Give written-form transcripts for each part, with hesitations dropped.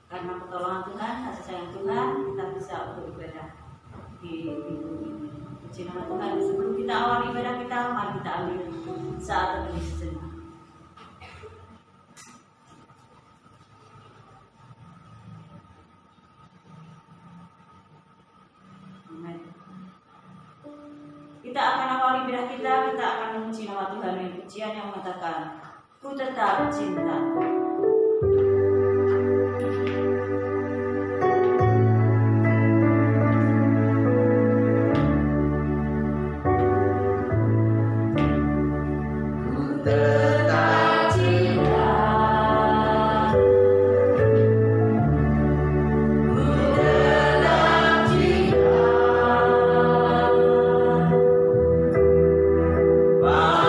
Karena pertolongan Tuhan, kasih sayang Tuhan, kita bisa untuk ibadah di minggu ini. Puji nama Tuhan. Sebelum kita awal ibadah kita, mari kita ambil saat teduh sejenak. Kita akan awal ibadah kita akan memuji nama Tuhan dengan pujian yang mengatakan, Ku tetap cinta. Wow.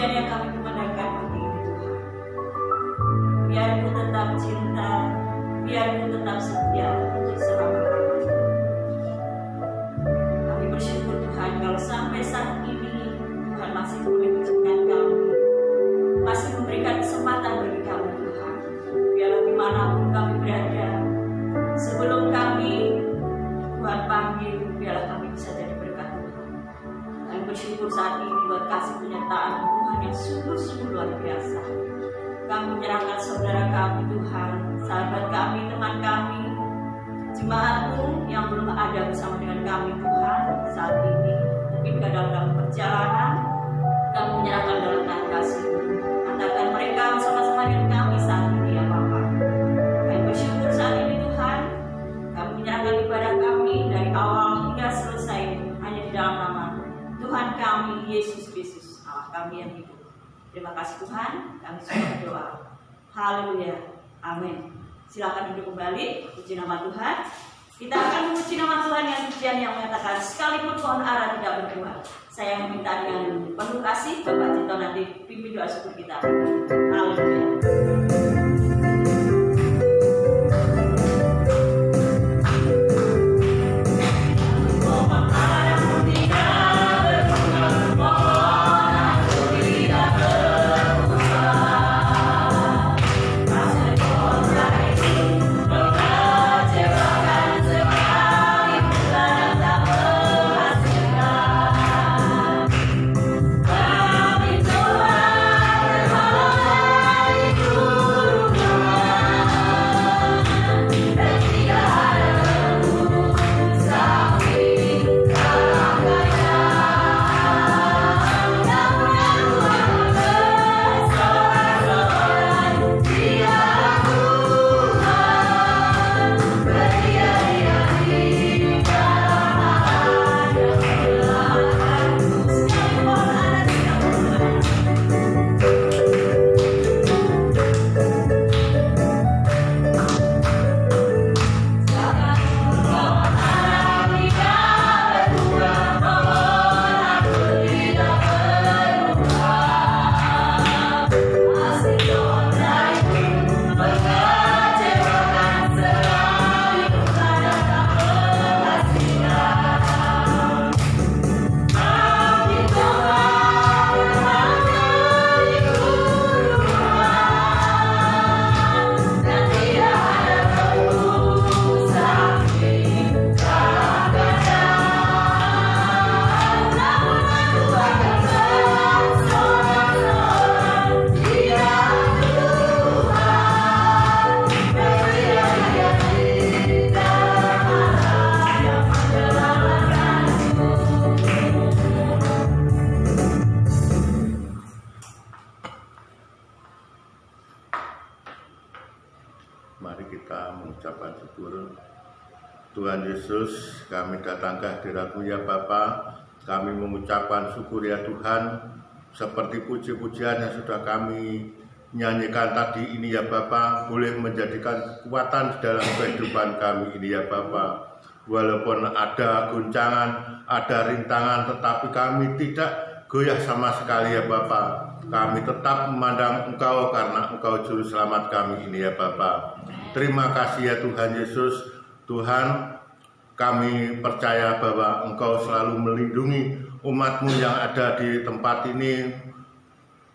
puji-pujian yang kami kumandangkan pagi ini Tuhan. Biar Ku tetap cinta, biar Ku tetap setia untuk selama-lamanya. Kami bersyukur Tuhan kalau sampai saat ini Tuhan masih boleh menjadikan kami, masih memberikan kesempatan bagi kami Tuhan. Biarlah dimanapun kami berada, sebelum kami Tuhan panggil, biarlah kami bisa jadi berkat Tuhan. Kami bersyukur saat ini buat kasih penyertaan Tuhan yang sungguh-sungguh luar biasa. Kami menyerahkan saudara kami Tuhan, sahabat kami, teman kami, jemaat-Mu yang belum ada bersama dengan kami Tuhan saat ini, mungkin dalam perjalanan. Kami menyerahkan dalam tangan kasih-Mu. Antarkan mereka bersama-sama dengan kami saat ini ya Bapa. Kami bersyukur saat ini Tuhan. Kami menyerahkan ibadah kami dari awal hingga selesai hanya di dalam nama Tuhan kami Yesus Kristus, Allah kami yang hidup. Terima kasih Tuhan, kami sudah berdoa. Haleluya, amin. Silakan duduk kembali, puji nama Tuhan. Kita akan memuji nama Tuhan yang pujian yang mengatakan sekalipun pohon ara tidak berbuah. Saya meminta dengan penuh kasih, Bapak Cito nanti pimpin doa syukur kita. Haleluya. Mari kita mengucapkan syukur. Tuhan Yesus, kami datang ke hadirat-Mu ya Bapa. Kami mengucapkan syukur ya Tuhan, seperti puji-pujian yang sudah kami nyanyikan tadi ini ya Bapa, boleh menjadikan kekuatan di dalam kehidupan kami ini ya Bapa. Walaupun ada guncangan, ada rintangan, tetapi kami tidak goyah sama sekali ya Bapa. Kami tetap memandang Engkau karena Engkau juru selamat kami ini ya Bapa. Terima kasih ya Tuhan Yesus. Tuhan, kami percaya bahwa Engkau selalu melindungi umat-Mu yang ada di tempat ini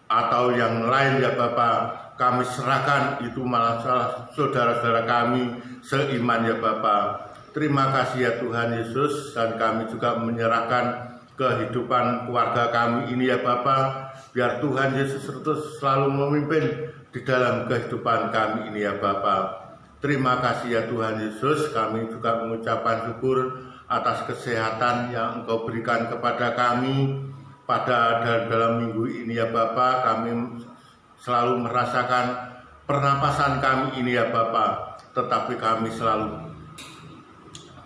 atau yang lain ya Bapa. Kami serahkan itu malah saudara-saudara kami seiman ya Bapa. Terima kasih ya Tuhan Yesus, dan kami juga menyerahkan kehidupan keluarga kami ini ya Bapa. Biar Tuhan Yesus terus selalu memimpin di dalam kehidupan kami ini ya Bapa. Terima kasih ya Tuhan Yesus, kami juga mengucapkan syukur atas kesehatan yang Engkau berikan kepada kami pada dalam minggu ini ya Bapa. Kami selalu merasakan pernapasan kami ini ya Bapa, tetapi kami selalu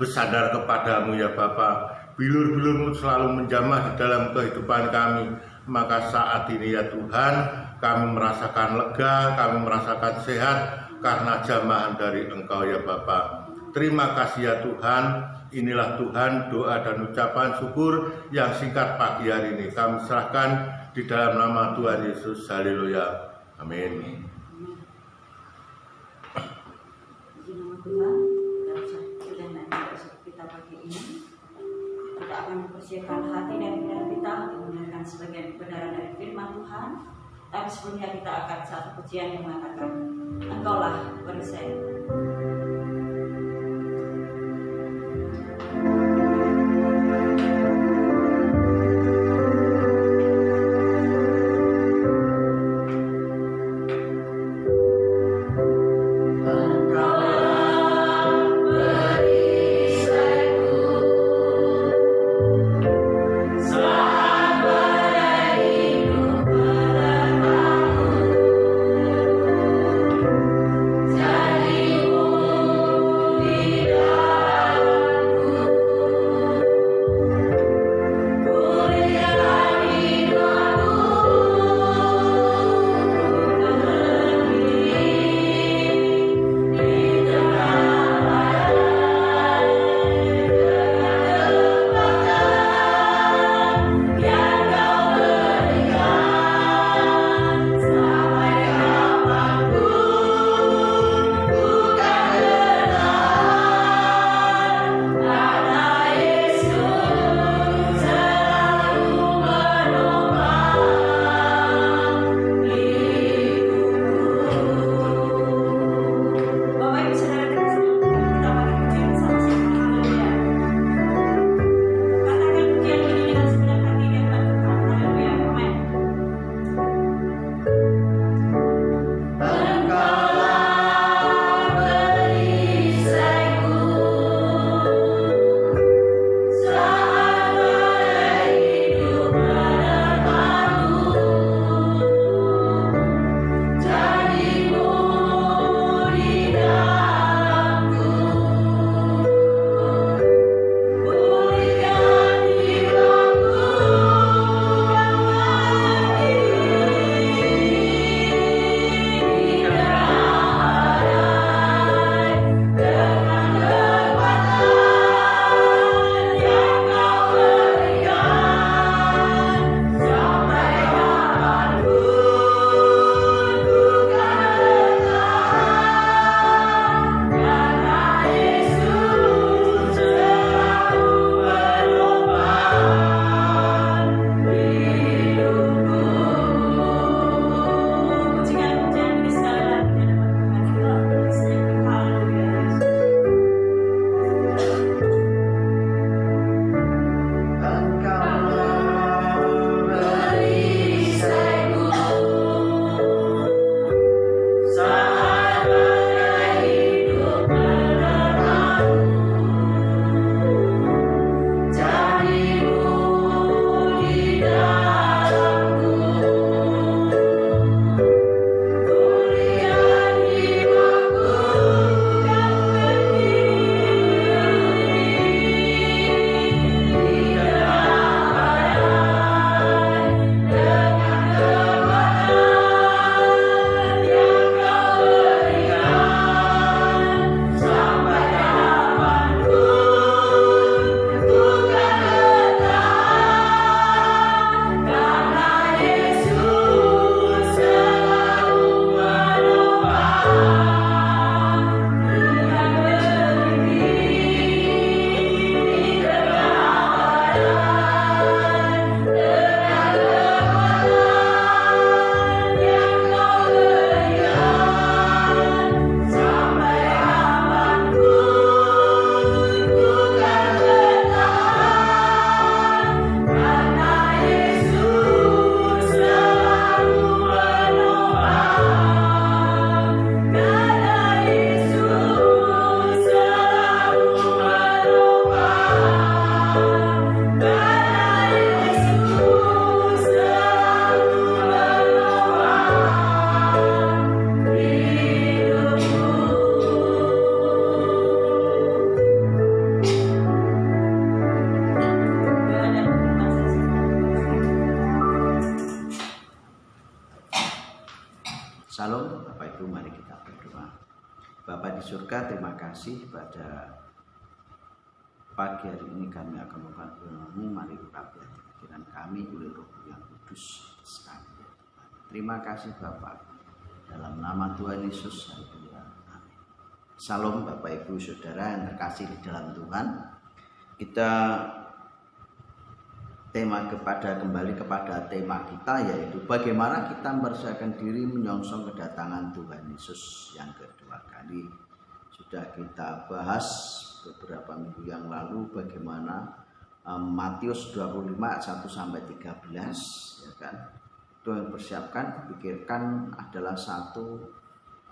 bersandar kepadamu ya Bapa. Bilur-bilur-Mu selalu menjamah di dalam kehidupan kami. Maka saat ini ya Tuhan, kami merasakan lega, kami merasakan sehat karena jamahan dari Engkau ya Bapa. Terima kasih ya Tuhan. Inilah Tuhan doa dan ucapan syukur yang singkat pagi hari ini. Kami serahkan di Di dalam nama Tuhan Yesus, haleluya, amin. Di nama Tuhan, kita pagi ini kita akan mempersiapkan hati dan pikiran kita untuk mendengarkan sebagian kebenaran dari firman Tuhan. Tapi sebelumnya kita akan satu pujian yang mengatakan, Engkaulah perisai. Salam, Bapak Ibu, mari kita berdoa. Bapa di surga, terima kasih pada pagi hari ini kami akan melakukan firman-Mu, mari urapi hati pikiran kami oleh Roh yang Kudus sekali. Terima kasih Bapak. Dalam nama Tuhan Yesus, haleluya. Amin. Salam Bapak Ibu Saudara yang terkasih di dalam Tuhan. Kita kembali kepada tema kita, yaitu bagaimana kita mempersiapkan diri menyongsong kedatangan Tuhan Yesus yang kedua kali. Sudah kita bahas beberapa minggu yang lalu bagaimana Matius 25 1 sampai 13, ya kan. Itu yang persiapkan, pikirkan adalah satu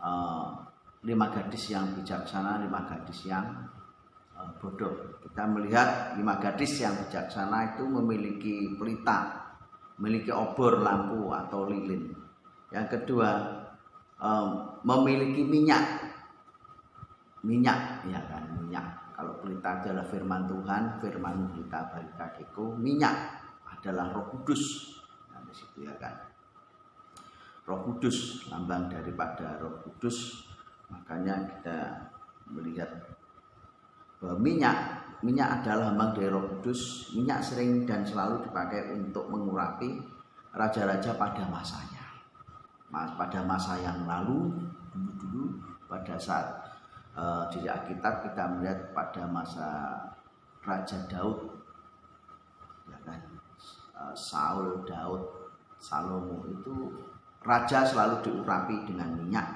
5 gadis yang bijaksana, 5 gadis yang bodoh. Kita melihat 5 gadis yang bijaksana itu memiliki pelita, memiliki obor, lampu atau lilin. Yang kedua, memiliki minyak, ya kan, minyak. Kalau pelita adalah firman Tuhan, firman pelita bagi kakiku, minyak adalah Roh Kudus. Nah, di situ ya kan. Roh Kudus, lambang daripada Roh Kudus. Makanya kita melihat bahwa minyak adalah lambang dari Roh Kudus. Minyak sering dan selalu dipakai untuk mengurapi raja-raja pada masanya. Pada masa yang lalu, dulu pada saat di Alkitab kita melihat pada masa Raja Daud, ya kan, Saul, Daud, Salomo, itu raja selalu diurapi dengan minyak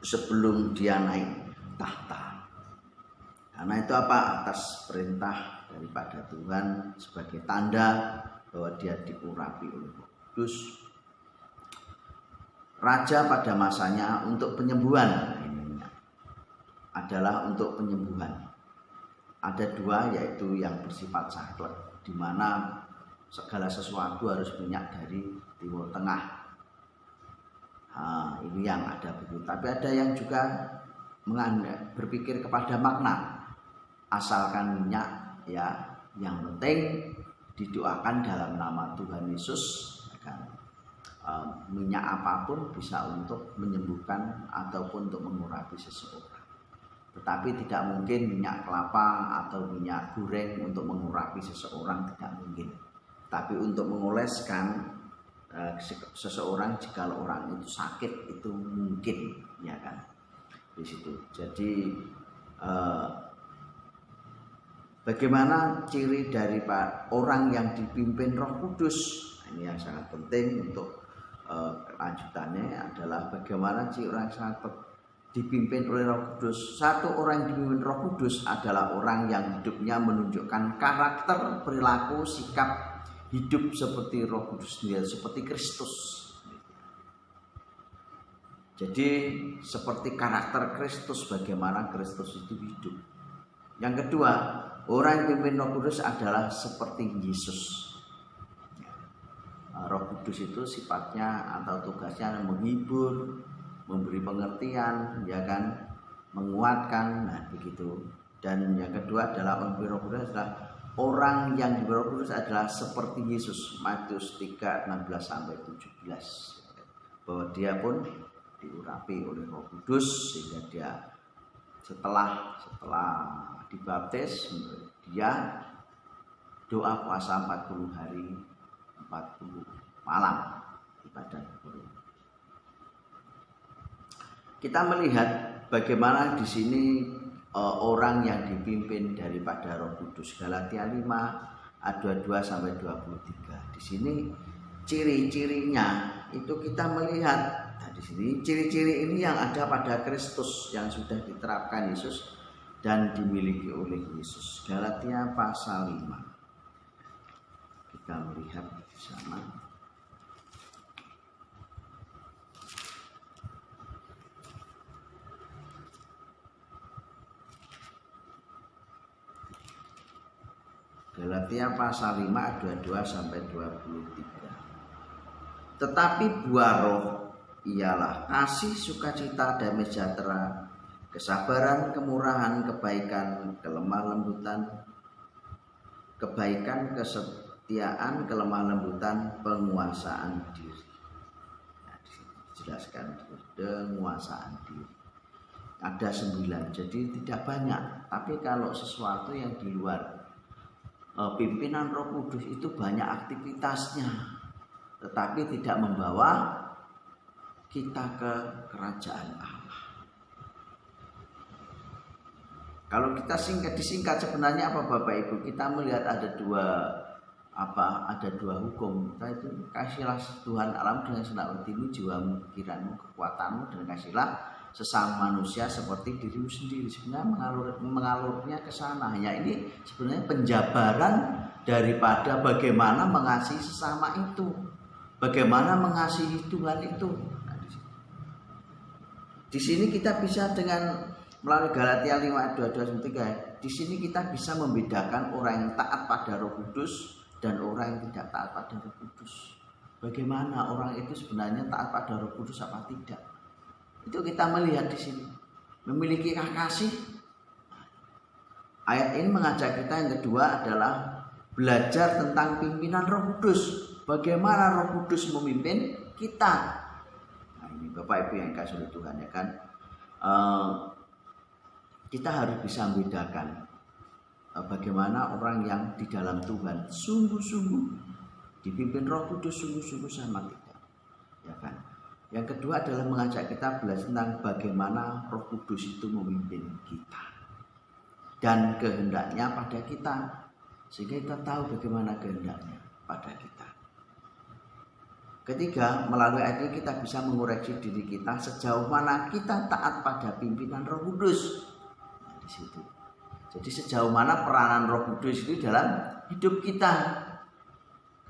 sebelum dia naik tahta. Karena itu apa? Atas perintah daripada Tuhan, sebagai tanda bahwa dia diurapi oleh Roh Kudus. Raja pada masanya untuk penyembuhan, ini adalah untuk penyembuhan. Ada 2, yaitu yang bersifat saklek, di mana segala sesuatu harus minyak dari Timur Tengah. Ini yang ada begitu. Tapi ada yang juga berpikir kepada makna. Asalkan minyak, ya, yang penting didoakan dalam nama Tuhan Yesus, kan. Minyak apapun bisa untuk menyembuhkan ataupun untuk mengurapi seseorang. Tetapi tidak mungkin minyak kelapa atau minyak goreng untuk mengurapi seseorang, tidak mungkin. Tapi untuk mengoleskan seseorang jika orang itu sakit, itu mungkin, ya kan, di situ. Jadi bagaimana ciri dari orang yang dipimpin Roh Kudus? Ini yang sangat penting untuk kelanjutannya adalah bagaimana ciri orang yang sangat dipimpin oleh Roh Kudus. Satu orang yang dipimpin Roh Kudus adalah orang yang hidupnya menunjukkan karakter, perilaku, sikap hidup seperti Roh Kudus sendiri, seperti Kristus. Jadi seperti karakter Kristus, bagaimana Kristus itu hidup. Yang kedua, orang yang dipimpin Roh Kudus adalah seperti Yesus. Roh Kudus itu sifatnya atau tugasnya menghibur, memberi pengertian, ya kan, menguatkan, nah begitu. Dan yang kedua adalah orang Roh Kudus adalah orang yang diberi Roh Kudus adalah seperti Yesus. Matius 3:16 sampai 17. Bahwa dia pun diurapi oleh Roh Kudus sehingga dia setelah dibaptis, dia doa puasa 40 hari 40 malam ibadah kubur. Kita melihat bagaimana di sini orang yang dipimpin daripada Roh Kudus. Galatia 5 ayat 22 sampai 23. Di sini ciri-cirinya itu kita melihat. Nah, di sini ciri-ciri ini yang ada pada Kristus yang sudah diterapkan Yesus dan dimiliki oleh Yesus. Galatia pasal 5. Kita melihat bersama. Galatia pasal 5 ayat 22 sampai 23. Tetapi buah roh ialah kasih, sukacita, damai sejahtera, kesabaran, kemurahan, kebaikan, kelemah lembutan, kebaikan, kesetiaan, kelemah lembutan, penguasaan diri. Nah, dijelaskan penguasaan diri. Ada 9, jadi tidak banyak. Tapi kalau sesuatu yang di luar pimpinan Roh Kudus itu banyak aktivitasnya, tetapi tidak membawa kita ke kerajaan Allah. Kalau kita disingkat sebenarnya apa Bapak Ibu? Kita melihat ada dua hukum. Itu kasihlah Tuhan alam dengan segenap hatimu, jiwamu, pikiranmu, kekuatanmu, dan kasihlah sesama manusia seperti dirimu sendiri. Sebenarnya mengalurnya ke sana. Hanya ini sebenarnya penjabaran daripada bagaimana mengasihi sesama itu, bagaimana mengasihi Tuhan itu. Nah, di sini kita bisa dengan melalui Galatia 5 ayat 22-23. Di sini kita bisa membedakan orang yang taat pada Roh Kudus dan orang yang tidak taat pada Roh Kudus. Bagaimana orang itu sebenarnya taat pada Roh Kudus apa tidak? Itu kita melihat di sini. Memiliki kasih. Ayat ini mengajak kita yang kedua adalah belajar tentang pimpinan Roh Kudus. Bagaimana Roh Kudus memimpin kita. Nah, ini Bapak Ibu yang kasih oleh Tuhan ya kan. Kita harus bisa membedakan bagaimana orang yang di dalam Tuhan sungguh-sungguh dipimpin Roh Kudus sungguh-sungguh sama tidak, ya kan? Yang kedua adalah mengajak kita belajar tentang bagaimana Roh Kudus itu memimpin kita dan kehendaknya pada kita, sehingga kita tahu bagaimana kehendaknya pada kita. Ketiga, melalui ayat ini kita bisa mengoreksi diri kita sejauh mana kita taat pada pimpinan Roh Kudus. Nah, di situ. Jadi sejauh mana peranan Roh Kudus itu dalam hidup kita.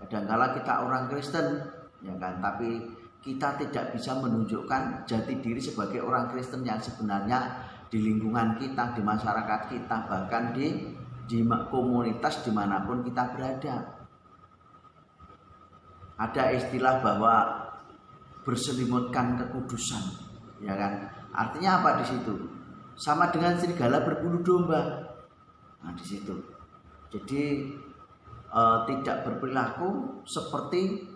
Kadang-kala kita orang Kristen, ya kan, tapi kita tidak bisa menunjukkan jati diri sebagai orang Kristen yang sebenarnya di lingkungan kita, di masyarakat kita, bahkan di komunitas dimanapun kita berada. Ada istilah bahwa berselimutkan kekudusan, ya kan? Artinya apa di situ? Sama dengan serigala berbulu domba. Nah, di situ. Jadi tidak berperilaku seperti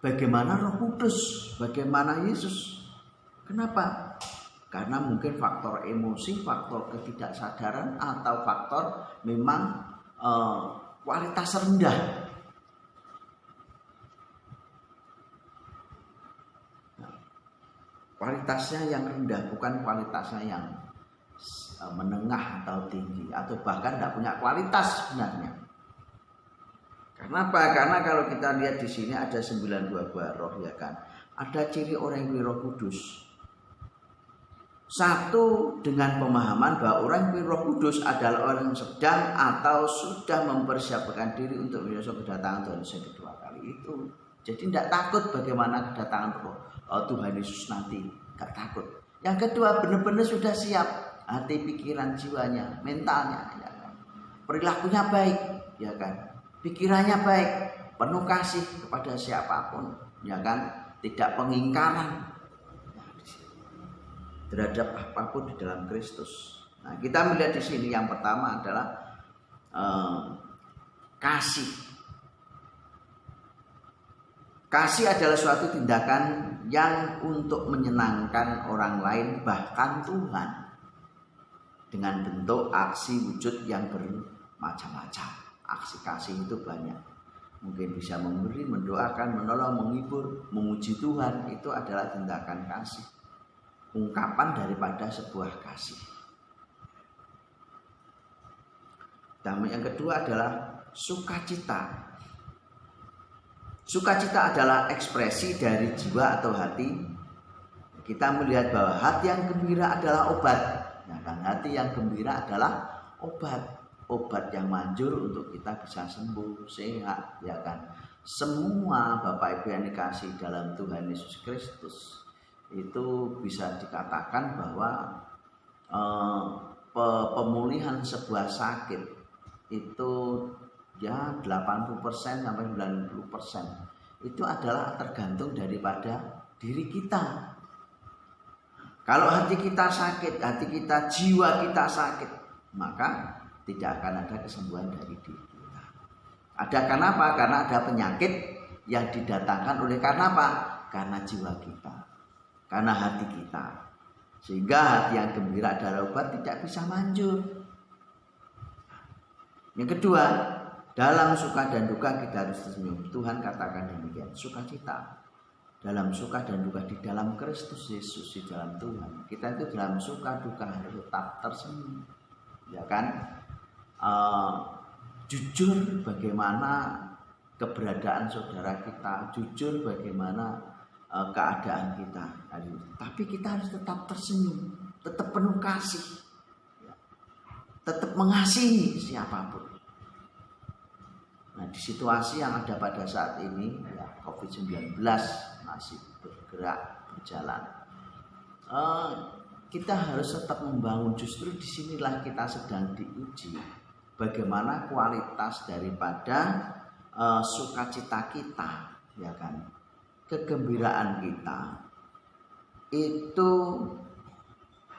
bagaimana Roh Kudus, bagaimana Yesus. Kenapa? Karena mungkin faktor emosi, faktor ketidaksadaran, atau faktor memang kualitas rendah. Nah, kualitasnya yang rendah, bukan kualitasnya yang menengah atau tinggi, atau bahkan tidak punya kualitas sebenarnya. Kenapa? Karena kalau kita lihat di sini ada 9 buah roh, ya kan. Ada ciri orang yang Roh Kudus. Satu, dengan pemahaman bahwa orang yang Roh Kudus adalah orang yang sedang atau sudah mempersiapkan diri untuk menyusul kedatangan Tuhan Yesus kedua kali itu. Jadi tidak takut bagaimana kedatangan Tuhan Yesus nanti, tidak takut. Yang kedua, benar-benar sudah siap hati, pikiran, jiwanya, mentalnya, ya kan. Perilakunya baik, ya kan. Pikirannya baik, penuh kasih kepada siapapun, ya kan, tidak pengingkaran terhadap apapun di dalam Kristus. Nah, kita melihat di sini yang pertama adalah kasih. Kasih adalah suatu tindakan yang untuk menyenangkan orang lain, bahkan Tuhan, dengan bentuk aksi wujud yang bermacam-macam. Aksi kasih itu banyak. Mungkin bisa memberi, mendoakan, menolong, menghibur, memuji Tuhan. Itu adalah tindakan kasih. Ungkapan daripada sebuah kasih. Dan yang kedua adalah sukacita. Sukacita adalah ekspresi dari jiwa atau hati. Kita melihat bahwa hati yang gembira adalah obat. Nah, dan hati yang gembira adalah obat. Obat yang manjur untuk kita bisa sembuh, sehat, ya kan. Semua Bapak Ibu yang dikasih dalam Tuhan Yesus Kristus itu bisa dikatakan bahwa pemulihan sebuah sakit itu ya 80% sampai 90% itu adalah tergantung daripada diri kita. Kalau hati kita sakit, hati kita, jiwa kita sakit, maka tidak akan ada kesembuhan dari diri kita. Ada kenapa? Karena ada penyakit yang didatangkan oleh karena apa? Karena jiwa kita, karena hati kita. Sehingga hati yang gembira adalah obat tidak bisa manjur. Yang kedua, dalam suka dan duka kita harus tersenyum. Tuhan katakan demikian, sukacita dalam suka dan duka di dalam Kristus Yesus, di dalam Tuhan. Kita itu dalam suka duka harus tetap tersenyum, ya kan? Jujur bagaimana keberadaan saudara kita, jujur bagaimana keadaan kita. Tapi kita harus tetap tersenyum, tetap penuh kasih, tetap mengasihi siapapun. Nah, di situasi yang ada pada saat ini, ya, COVID-19 masih bergerak, berjalan. Kita harus tetap membangun, justru disinilah kita sedang diuji. Bagaimana kualitas daripada sukacita kita, ya kan? Kegembiraan kita itu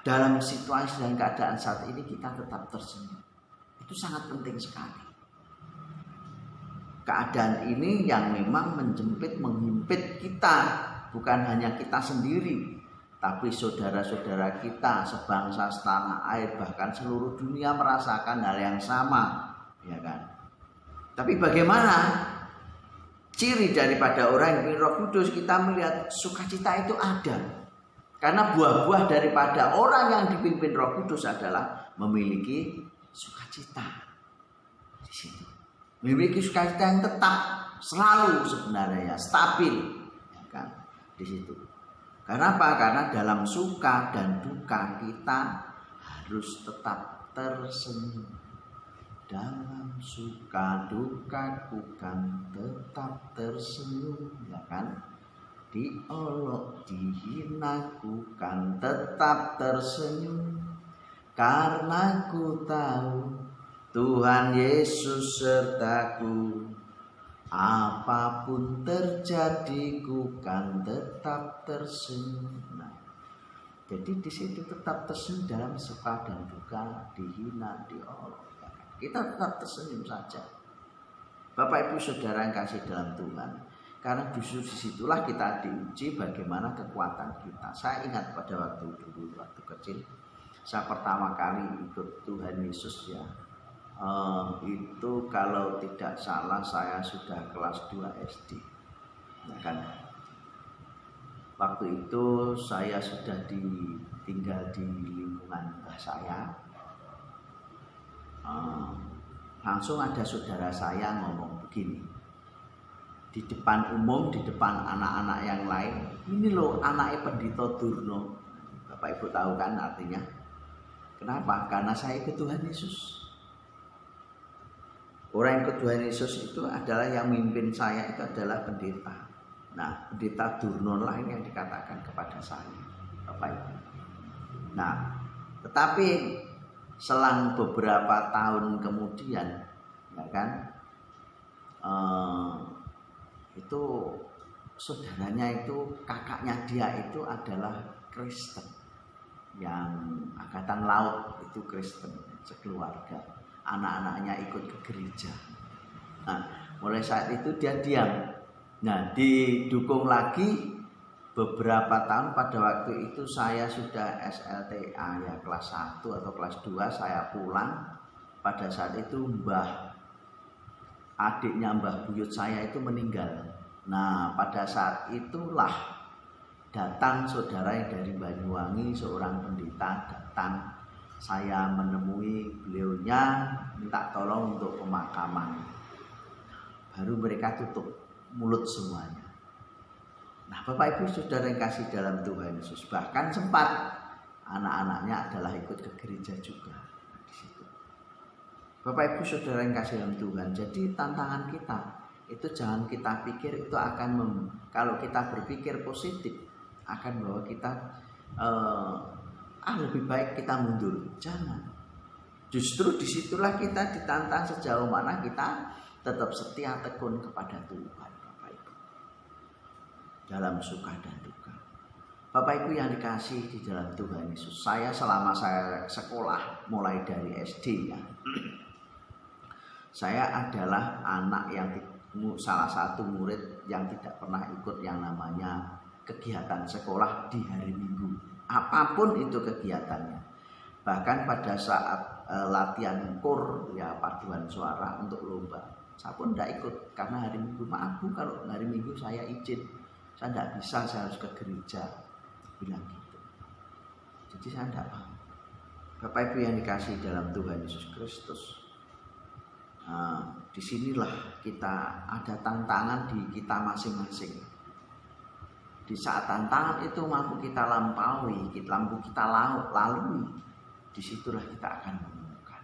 dalam situasi dan keadaan saat ini kita tetap tersenyum. Itu sangat penting sekali. Keadaan ini yang memang menghimpit kita, bukan hanya kita sendiri, tapi saudara-saudara kita sebangsa setanah air, bahkan seluruh dunia merasakan hal yang sama, ya kan? Tapi bagaimana ciri daripada orang yang dipimpin Roh Kudus? Kita melihat sukacita itu ada, karena buah-buah daripada orang yang dipimpin Roh Kudus adalah memiliki sukacita. Di situ memiliki sukacita yang tetap, selalu sebenarnya, stabil, ya kan? Di situ. Karena apa? Karena dalam suka dan duka kita harus tetap tersenyum. Dalam suka dukaku kan tetap tersenyum, ya kan? Diolok dihinaku kan tetap tersenyum, karena ku tahu Tuhan Yesus sertaku. Apapun terjadi ku kan tetap tersenyum. Nah, jadi di situ tetap tersenyum dalam suka dan duka, dihina, diolok. Kita tetap tersenyum saja. Bapak Ibu Saudara yang kasih dalam Tuhan, karena justru disitulah kita diuji bagaimana kekuatan kita. Saya ingat pada waktu dulu, waktu kecil, saya pertama kali ikut Tuhan Yesus, ya. Itu kalau tidak salah saya sudah kelas 2 SD, ya kan? Waktu itu saya sudah tinggal di lingkungan saya. Langsung ada saudara saya ngomong begini di depan umum, di depan anak-anak yang lain, ini loh anaknya Pendito Durno. Bapak Ibu tahu kan artinya? Kenapa? Karena saya ikut Tuhan Yesus. Orang yang ikut Tuhan Yesus itu adalah yang mimpin saya itu adalah pendeta. Nah, Pendeta Durno lah yang dikatakan kepada saya, Bapak Ibu. Nah, tetapi selang beberapa tahun kemudian, ya kan, itu saudaranya itu, kakaknya dia itu adalah Kristen, yang angkatan laut itu Kristen, sekeluarga. Anak-anaknya ikut ke gereja. Nah, mulai saat itu dia diam. Nah, didukung lagi beberapa tahun. Pada waktu itu saya sudah SLTA, ya, kelas 1 atau kelas 2 saya pulang. Pada saat itu adiknya Mbah Buyut saya itu meninggal. Nah, pada saat itulah datang saudara yang dari Banyuwangi, seorang pendeta datang. Saya menemui beliaunya, minta tolong untuk pemakaman. Baru mereka tutup mulut semuanya. Nah, Bapak Ibu Saudara yang kasih dalam Tuhan Yesus, bahkan sempat anak-anaknya adalah ikut ke gereja juga. Di situ. Bapak Ibu Saudara yang kasih dalam Tuhan, jadi tantangan kita itu jangan kita pikir itu akan kalau kita berpikir positif akan bahwa kita lebih baik kita mundur. Jangan. Justru disitulah kita ditantang sejauh mana kita tetap setia tekun kepada Tuhan, Bapak Ibu, dalam suka dan duka. Bapak Ibu yang dikasih di dalam Tuhan Yesus, saya selama saya sekolah mulai dari SD, ya, saya adalah anak yang salah satu murid yang tidak pernah ikut yang namanya kegiatan sekolah di hari Minggu. Apapun itu kegiatannya, Bahkan pada saat latihan kur ya paduan suara untuk lomba, saya pun tidak ikut karena hari Minggu. Maaf Bu, kalau hari Minggu saya izin, saya tidak bisa, saya harus ke gereja, bilang gitu. Jadi saya tidak paham. Bapak Ibu yang dikasihi dalam Tuhan Yesus Kristus, disinilah kita ada tantangan di kita masing-masing. Di saat tantangan itu mampu kita lampaui, mampu kita lalui, disitulah kita akan menemukan.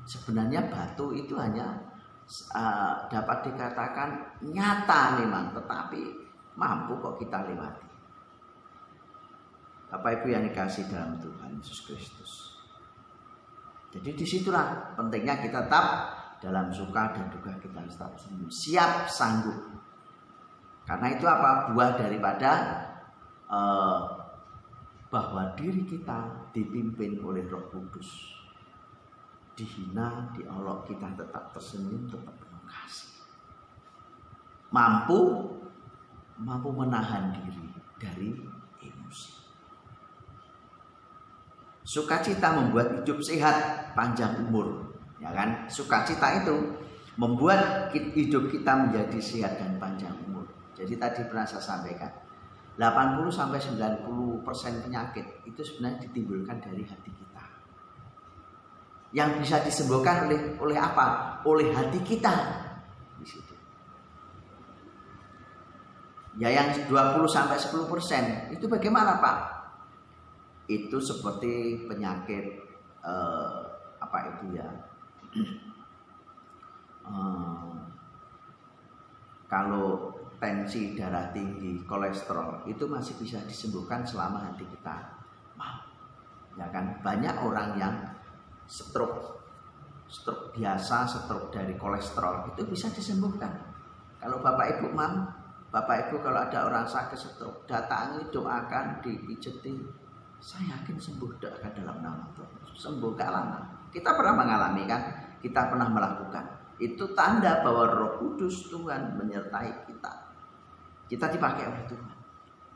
Sebenarnya batu itu hanya dapat dikatakan nyata memang, tetapi mampu kok kita lewati. Bapak Ibu yang dikasihi dalam Tuhan Yesus Kristus. Jadi disitulah pentingnya kita tetap dalam suka dan duka kita tetap siap sanggup. Karena itu apa? Buah daripada bahwa diri kita dipimpin oleh Roh Kudus. Dihina, diolok, kita tetap tersenyum, tetap penuh kasih. Mampu menahan diri dari emosi. Sukacita membuat hidup sehat, panjang umur, ya kan? Sukacita itu membuat hidup kita menjadi sehat dan panjang umur. Jadi tadi pernah saya sampaikan, 80-90% penyakit itu sebenarnya ditimbulkan dari hati kita. Yang bisa disembuhkan oleh apa? Oleh hati kita. Di situ. Ya yang 20-10% itu bagaimana Pak? Itu seperti penyakit apa itu ya? Kalau tensi darah tinggi, kolesterol itu masih bisa disembuhkan selama hati kita mau. Ya kan? Banyak orang yang stroke biasa, stroke dari kolesterol itu bisa disembuhkan. Kalau Bapak Ibu kalau ada orang sakit stroke, datangi, doakan, dipijeti. Saya yakin sembuh doakan dalam nama Tuhan. Sembuh gak lama. Kita pernah mengalami kan? Kita pernah melakukan. Itu tanda bahwa Roh Kudus Tuhan menyertai kita. Kita dipakai oleh Tuhan.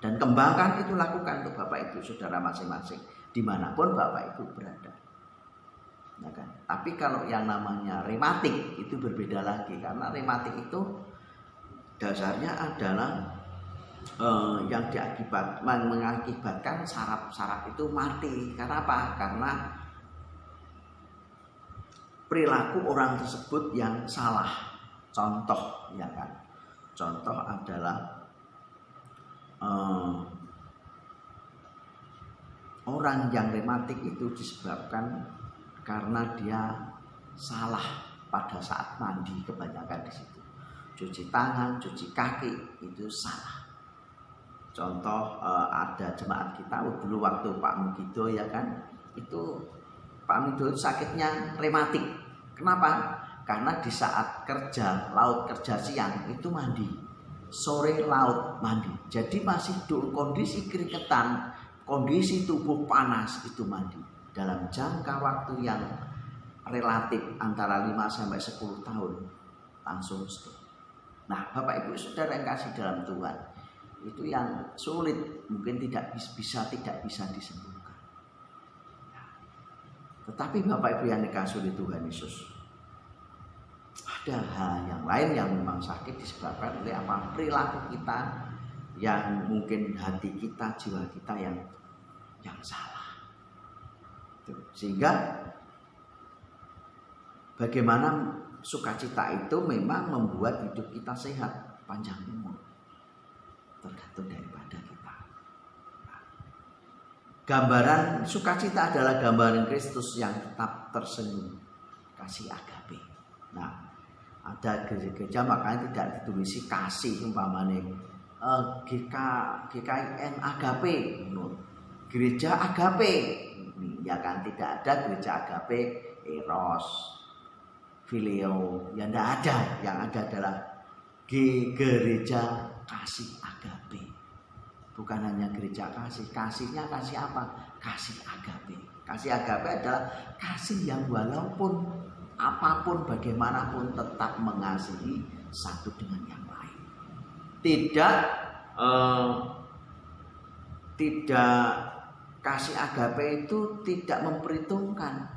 Dan kembangkan itu, lakukan untuk Bapak Ibu Saudara masing-masing, dimanapun Bapak Ibu berada. Ya kan? Tapi kalau yang namanya rematik itu berbeda lagi. Karena rematik itu dasarnya adalah yang mengakibatkan saraf-saraf itu mati. Karena apa? Karena perilaku orang tersebut yang salah. Contoh, ya kan? Contoh adalah orang yang rematik itu disebabkan karena dia salah pada saat mandi, kebanyakan di situ. Cuci tangan, cuci kaki itu salah. Contoh ada jemaat kita dulu waktu Pak Mugido, ya kan, itu Pak Mugido sakitnya rematik. Kenapa? Karena di saat laut kerja siang itu mandi, sore laut mandi. Jadi masih kondisi keringetan, kondisi tubuh panas itu mandi. Dalam jangka waktu yang relatif antara 5-10 tahun langsung stop. Nah, Bapak Ibu Saudara yang kasih dalam Tuhan, itu yang sulit, mungkin tidak bisa disembuhkan. Tetapi Bapak Ibu yang dikasih oleh Tuhan Yesus, ada hal yang lain yang memang sakit disebabkan oleh apa? Perilaku kita yang mungkin hati kita, jiwa kita yang salah. Sehingga bagaimana sukacita itu memang membuat hidup kita sehat, panjang umur. Tergantung daripada kita. Gambaran sukacita adalah gambaran Kristus yang tetap tersenyum, kasih agape. Nah, ada gereja makanya tidak ditulisi kasih, umpamanya GKIN agape, gereja agape, ya kan, tidak ada gereja agape eros, filio, ya tidak ada. Yang ada adalah gereja kasih agape. Bukan hanya gereja kasih, kasihnya kasih apa? Kasih agape. Kasih agape adalah kasih yang walaupun apapun bagaimanapun tetap mengasihi satu dengan yang lain. Tidak Kasih agape itu tidak memperhitungkan.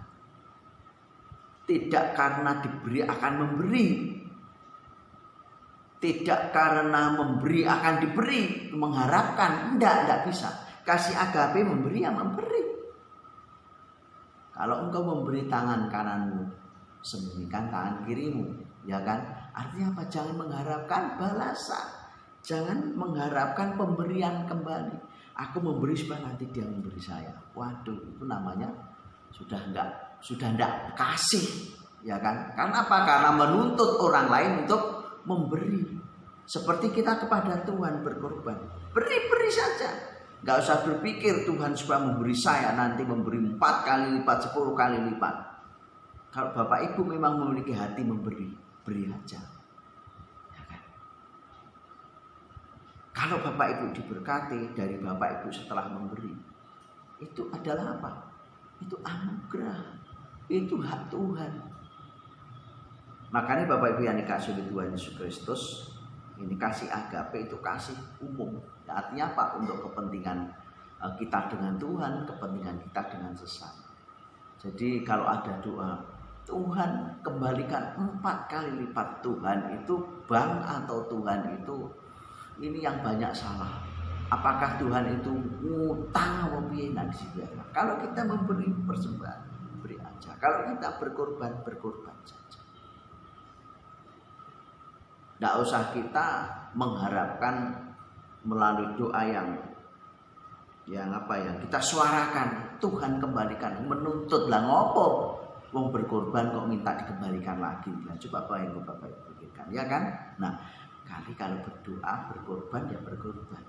Tidak karena diberi akan memberi. Tidak karena memberi akan diberi, mengharapkan. Tidak bisa. Kasih agape memberi yang memberi. Kalau engkau memberi tangan kananmu, sembunyikan tangan kirimu, ya kan? Artinya apa? Jangan mengharapkan balasan. Jangan mengharapkan pemberian kembali. Aku memberi supaya nanti dia memberi saya. Waduh, itu namanya sudah enggak kasih, ya kan? Karena apa? Karena menuntut orang lain untuk memberi. Seperti kita kepada Tuhan berkorban. Beri saja. Enggak usah berpikir Tuhan supaya memberi saya nanti memberi 4 kali lipat, 10 kali lipat. Kalau Bapak Ibu memang memiliki hati memberi, beri aja. Ya kan? Kalau Bapak Ibu diberkati dari Bapak Ibu setelah memberi, itu adalah apa? Itu anugerah. Itu hak Tuhan. Makanya Bapak Ibu yang dikasihi Tuhan Yesus Kristus, ini kasih agape itu kasih umum. Artinya apa? Untuk kepentingan kita dengan Tuhan, kepentingan kita dengan sesama. Jadi kalau ada doa, Tuhan kembalikan 4 kali lipat. Tuhan itu bank atau Tuhan itu ini yang banyak salah. Apakah Tuhan itu ngutang atau piye? Kalau kita memberi persembahan, beri aja. Kalau kita berkorban saja. Tidak usah kita mengharapkan melalui doa yang kita suarakan, Tuhan kembalikan, menuntut lah ngopo. Wong berkorban kok minta dikembalikan lagi. Nah, coba apa yang Bapak pikirkan, ya kan? Nah, kalau berdoa berkorban ya berkorban.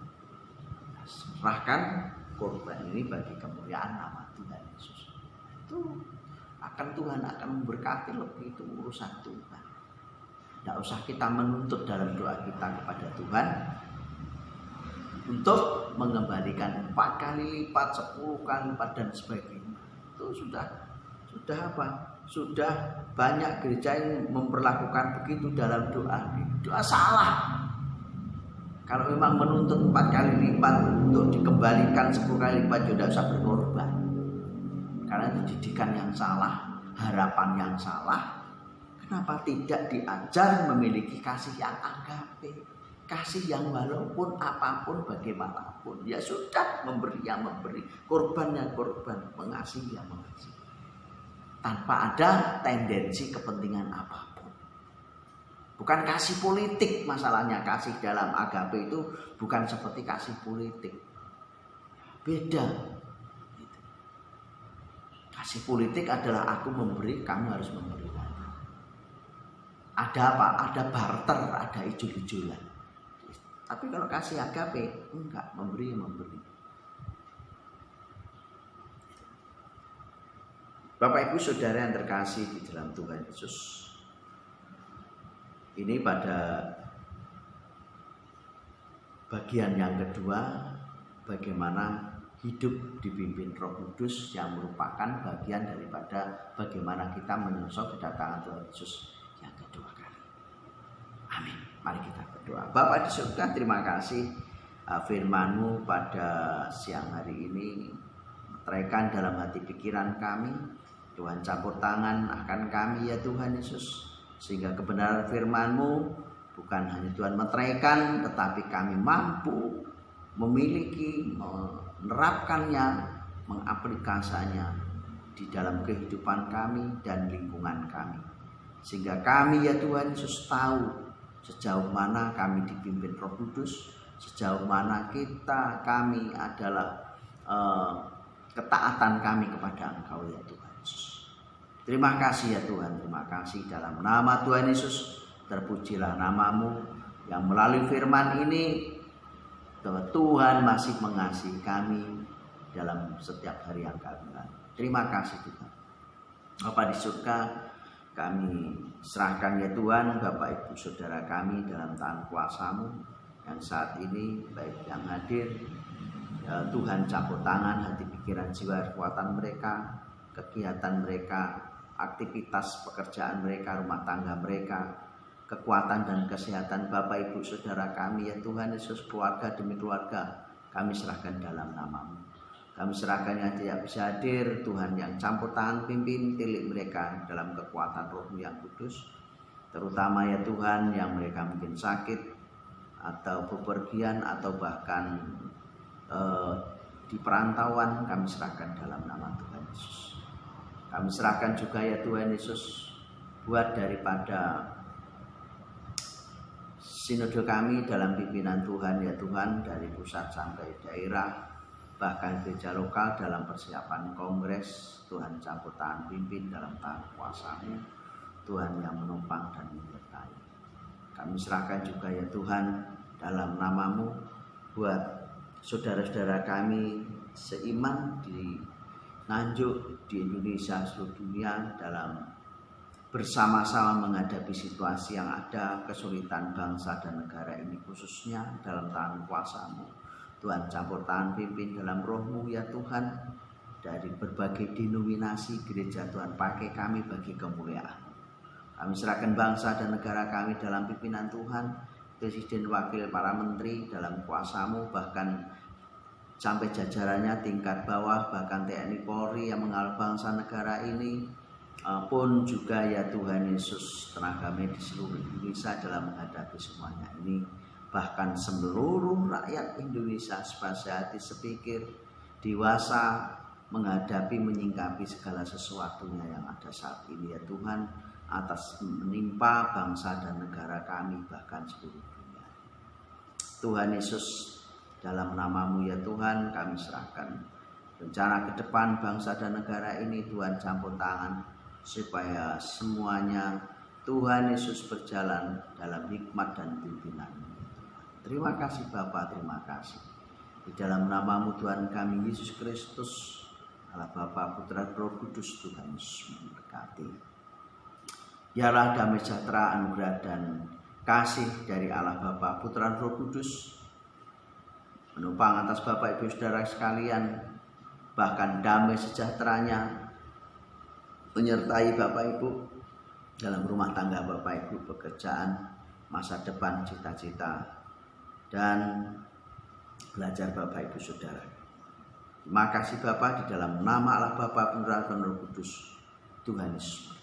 Nah, serahkan korban ini bagi kemuliaan nama Tuhan Yesus. Itu Tuhan akan memberkati, lebih itu urusan Tuhan. Tidak usah kita menuntut dalam doa kita kepada Tuhan untuk mengembalikan 4 kali lipat, 10 kali lipat dan sebagainya. Itu sudah apa? Sudah banyak gereja yang memperlakukan begitu dalam doa. Doa salah. Kalau memang menuntut 4 kali lipat untuk dikembalikan 10 kali lipat, sudah usah berkorban. Karena itu didikan yang salah, harapan yang salah. Kenapa tidak diajar memiliki kasih yang agape? Kasih yang walaupun apapun bagaimanapun, ya sudah, memberi yang memberi, korban yang korban, mengasihi yang mengasihi. Tanpa ada tendensi kepentingan apapun. Bukan kasih politik masalahnya. Kasih dalam agape itu bukan seperti kasih politik. Beda. Kasih politik adalah aku memberi, kamu harus memberi. Ada apa? Ada barter, ada ijol-ijolan. Tapi kalau kasih agape, enggak, memberi. Bapak Ibu Saudara yang terkasih di dalam Tuhan Yesus, ini pada bagian yang kedua, bagaimana hidup dipimpin Roh Kudus, yang merupakan bagian daripada bagaimana kita menyosok kedatangan Tuhan Yesus yang kedua kali. Amin. Mari kita berdoa. Bapa di surga, terima kasih firman-Mu pada siang hari ini meteraikan dalam hati pikiran kami. Tuhan campur tangan akan kami ya Tuhan Yesus, sehingga kebenaran firman-Mu bukan hanya Tuhan meteraikan, tetapi kami mampu memiliki, menerapkannya, mengaplikasikannya di dalam kehidupan kami dan lingkungan kami. Sehingga kami ya Tuhan Yesus tahu sejauh mana kami dipimpin Roh Kudus, sejauh mana kami adalah ketaatan kami kepada Engkau ya Tuhan Yesus. Terima kasih ya Tuhan, terima kasih dalam nama Tuhan Yesus. Terpujilah nama-Mu yang melalui firman ini bahwa Tuhan masih mengasihi kami dalam setiap hari yang kami lalui. Terima kasih Tuhan. Bapa di surga, kami serahkan ya Tuhan Bapak Ibu Saudara kami dalam tangan kuasa-Mu yang saat ini, baik yang hadir, ya Tuhan campur tangan hati pikiran jiwa kekuatan mereka, kegiatan mereka, aktivitas pekerjaan mereka, rumah tangga mereka, kekuatan dan kesehatan Bapak Ibu Saudara kami ya Tuhan Yesus, keluarga demi keluarga kami serahkan dalam nama-Mu. Kami serahkan yang tidak bisa hadir, Tuhan yang campur tangan pimpin tilik mereka dalam kekuatan Roh-Mu yang kudus. Terutama ya Tuhan yang mereka mungkin sakit atau bepergian atau bahkan di perantauan, kami serahkan dalam nama Tuhan Yesus. Kami serahkan juga ya Tuhan Yesus buat daripada sinode kami dalam pimpinan Tuhan ya Tuhan, dari pusat sampai daerah, bahkan gereja lokal dalam persiapan kongres. Tuhan campur tangan pimpin dalam tangan kuasa-Mu, Tuhan yang menopang dan menyertai. Kami serahkan juga ya Tuhan dalam nama-Mu buat saudara-saudara kami seiman di Nganjuk, di Indonesia, seluruh dunia, dalam bersama-sama menghadapi situasi yang ada, kesulitan bangsa dan negara ini khususnya dalam tangan kuasa-Mu. Tuhan campur tangan pimpin dalam Roh-Mu ya Tuhan, dari berbagai denominasi gereja Tuhan pakai kami bagi kemuliaan. Kami serahkan bangsa dan negara kami dalam pimpinan Tuhan, Presiden, Wakil, para Menteri dalam kuasa-Mu, bahkan sampai jajarannya tingkat bawah, bahkan TNI Polri yang mengawal bangsa negara ini, pun juga ya Tuhan Yesus, tenaga medis seluruh Indonesia dalam menghadapi semuanya ini, bahkan seluruh rakyat Indonesia sepasih sepikir dewasa menghadapi menyingkapi segala sesuatunya yang ada saat ini ya Tuhan, atas menimpa bangsa dan negara kami bahkan seluruh dunia. Tuhan Yesus, dalam nama-Mu ya Tuhan kami serahkan rencana ke depan bangsa dan negara ini, Tuhan campur tangan supaya semuanya Tuhan Yesus berjalan dalam hikmat dan pimpinan. Terima kasih Bapa, terima kasih. Di dalam nama-Mu Tuhan kami Yesus Kristus, Allah Bapa, Putra, Roh Kudus, Tuhan Yesus memberkati. Biarlah damai sejahtera, anugerah dan kasih dari Allah Bapa, Putra, Roh Kudus menopang atas Bapak Ibu Saudara sekalian, bahkan damai sejahteranya menyertai Bapak Ibu dalam rumah tangga Bapak Ibu, pekerjaan, masa depan, cita-cita, dan belajar Bapak Ibu Saudara. Terima kasih Bapak, di dalam nama Allah Bapa, Putra, dan Roh Kudus, Tuhan Yesus.